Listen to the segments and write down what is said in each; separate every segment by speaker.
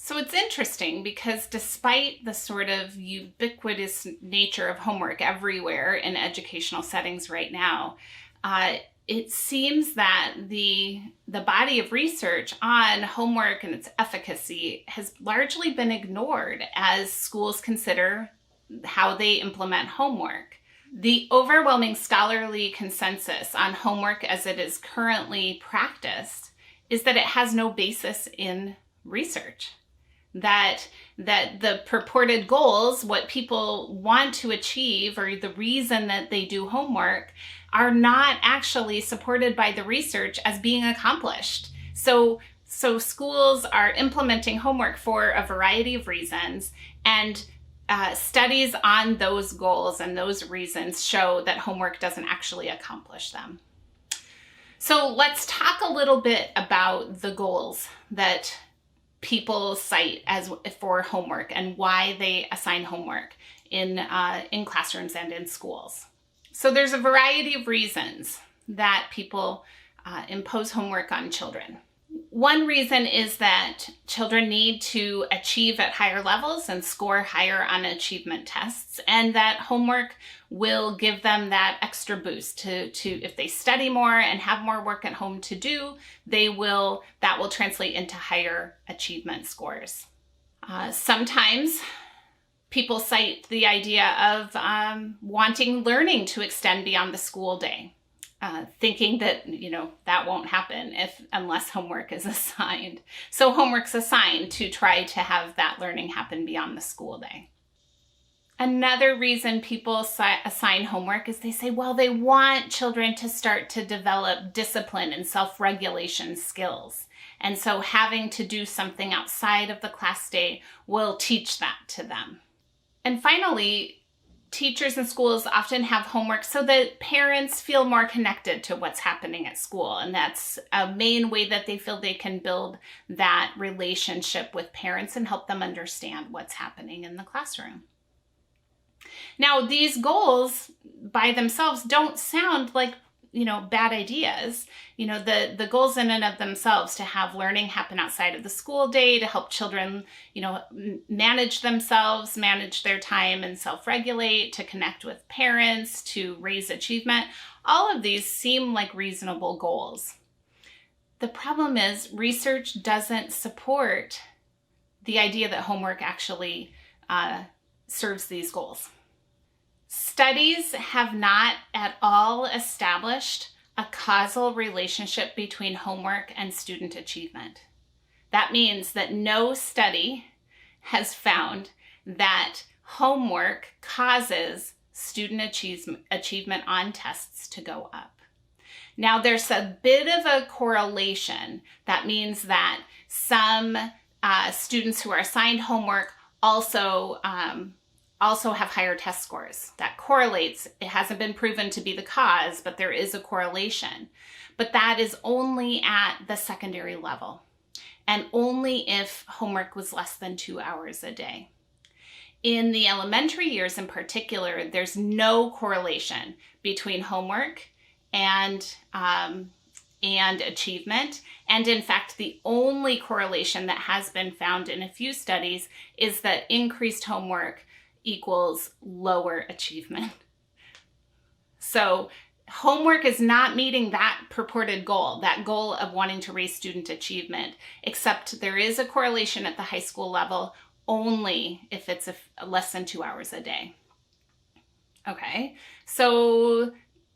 Speaker 1: So it's interesting because despite the sort of ubiquitous nature of homework everywhere in educational settings right now, uh, it seems that the body of research on homework and its efficacy has largely been ignored as schools consider how they implement homework. The overwhelming scholarly consensus on homework as it is currently practiced is that it has no basis in research. That the purported goals, what people want to achieve, or the reason that they do homework, are not actually supported by the research as being accomplished. So schools are implementing homework for a variety of reasons, and studies on those goals and those reasons show that homework doesn't actually accomplish them. So let's talk a little bit about the goals that people cite as for homework and why they assign homework in classrooms and in schools. So there's a variety of reasons that people impose homework on children. One reason is that children need to achieve at higher levels and score higher on achievement tests, and that homework will give them that extra boost to if they study more and have more work at home to do, that will translate into higher achievement scores. Sometimes people cite the idea of wanting learning to extend beyond the school day. Thinking that, that won't happen unless homework is assigned. So homework's assigned to try to have that learning happen beyond the school day. Another reason people assign homework is they say, well, they want children to start to develop discipline and self-regulation skills. And so having to do something outside of the class day will teach that to them. And finally, teachers and schools often have homework so that parents feel more connected to what's happening at school. And that's a main way that they feel they can build that relationship with parents and help them understand what's happening in the classroom. Now, these goals by themselves don't sound like bad ideas. The goals in and of themselves to have learning happen outside of the school day, to help children, manage themselves, manage their time and self-regulate, to connect with parents, to raise achievement. All of these seem like reasonable goals. The problem is research doesn't support the idea that homework actually serves these goals. Studies have not at all established a causal relationship between homework and student achievement. That means that no study has found that homework causes student achievement on tests to go up. Now, there's a bit of a correlation. That means that some students who are assigned homework also have higher test scores. That correlates. It hasn't been proven to be the cause, but there is a correlation. But that is only at the secondary level, and only if homework was less than 2 hours a day. In the elementary years in particular, there's no correlation between homework and achievement. And in fact, the only correlation that has been found in a few studies is that increased homework equals lower achievement. So homework is not meeting that purported goal, that goal of wanting to raise student achievement, except there is a correlation at the high school level only if it's less than 2 hours a day. Okay, so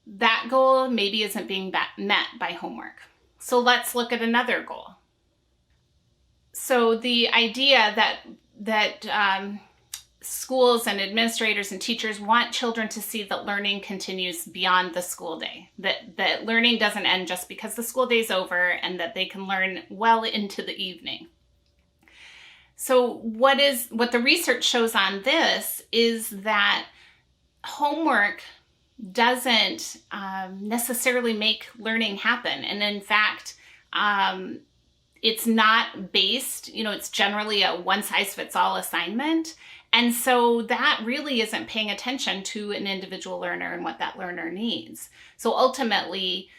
Speaker 1: that goal maybe isn't being met by homework. So let's look at another goal. So the idea that schools and administrators and teachers want children to see that learning continues beyond the school day, that learning doesn't end just because the school day is over, and that they can learn well into the evening. So what the research shows on this is that homework doesn't necessarily make learning happen. And in fact, it's not based, it's generally a one-size-fits-all assignment. And so that really isn't paying attention to an individual learner and what that learner needs. So ultimately,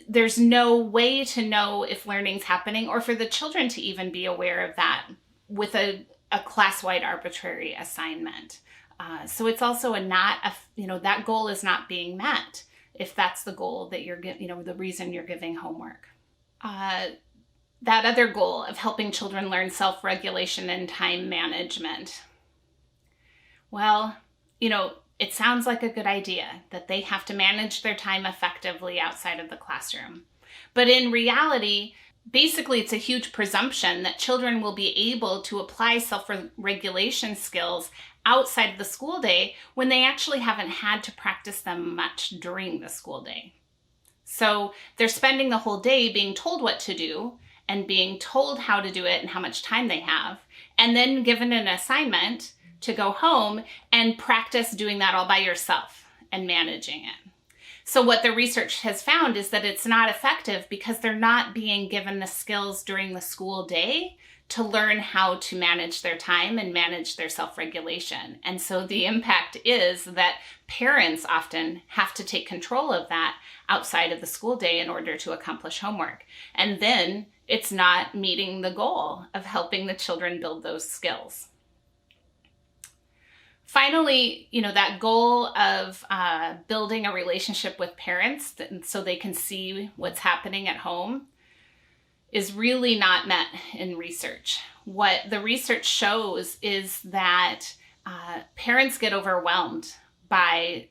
Speaker 1: there's no way to know if learning's happening, or for the children to even be aware of that with a class-wide arbitrary assignment. So it's also that goal is not being met if that's the goal that the reason you're giving homework. That other goal of helping children learn self-regulation and time management. Well, it sounds like a good idea that they have to manage their time effectively outside of the classroom. But in reality, basically, it's a huge presumption that children will be able to apply self-regulation skills outside the school day when they actually haven't had to practice them much during the school day. So they're spending the whole day being told what to do and being told how to do it and how much time they have, and then given an assignment to go home and practice doing that all by yourself and managing it. So what the research has found is that it's not effective because they're not being given the skills during the school day to learn how to manage their time and manage their self-regulation. And so the impact is that parents often have to take control of that outside of the school day in order to accomplish homework. And then it's not meeting the goal of helping the children build those skills. Finally, that goal of building a relationship with parents so they can see what's happening at home is really not met in research. What the research shows is that parents get overwhelmed by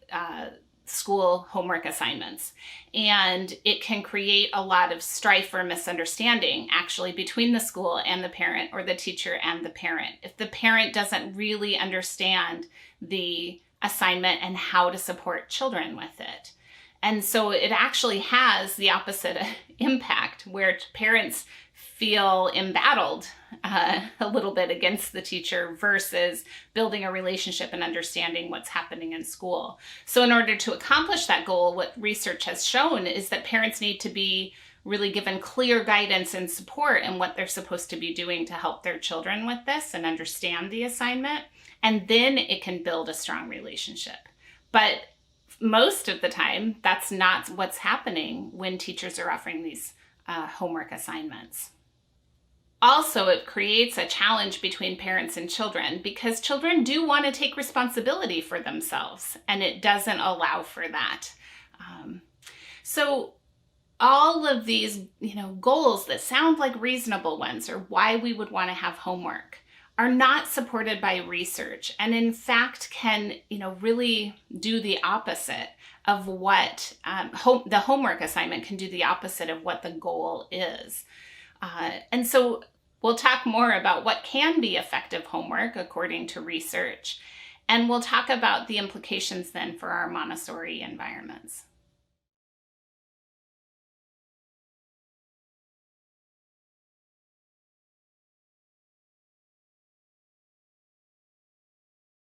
Speaker 1: school homework assignments, and it can create a lot of strife or misunderstanding actually between the school and the parent, or the teacher and the parent, if the parent doesn't really understand the assignment and how to support children with it. And so it actually has the opposite impact, where parents feel embattled a little bit against the teacher versus building a relationship and understanding what's happening in school. So in order to accomplish that goal, what research has shown is that parents need to be really given clear guidance and support in what they're supposed to be doing to help their children with this and understand the assignment. And then it can build a strong relationship. But most of the time, that's not what's happening when teachers are offering these homework assignments. Also, it creates a challenge between parents and children because children do want to take responsibility for themselves, and it doesn't allow for that. So all of these, goals that sound like reasonable ones, or why we would want to have homework, are not supported by research, and in fact can, really do the opposite of what the homework assignment can do the opposite of what the goal is. And so we'll talk more about what can be effective homework according to research, and we'll talk about the implications then for our Montessori environments.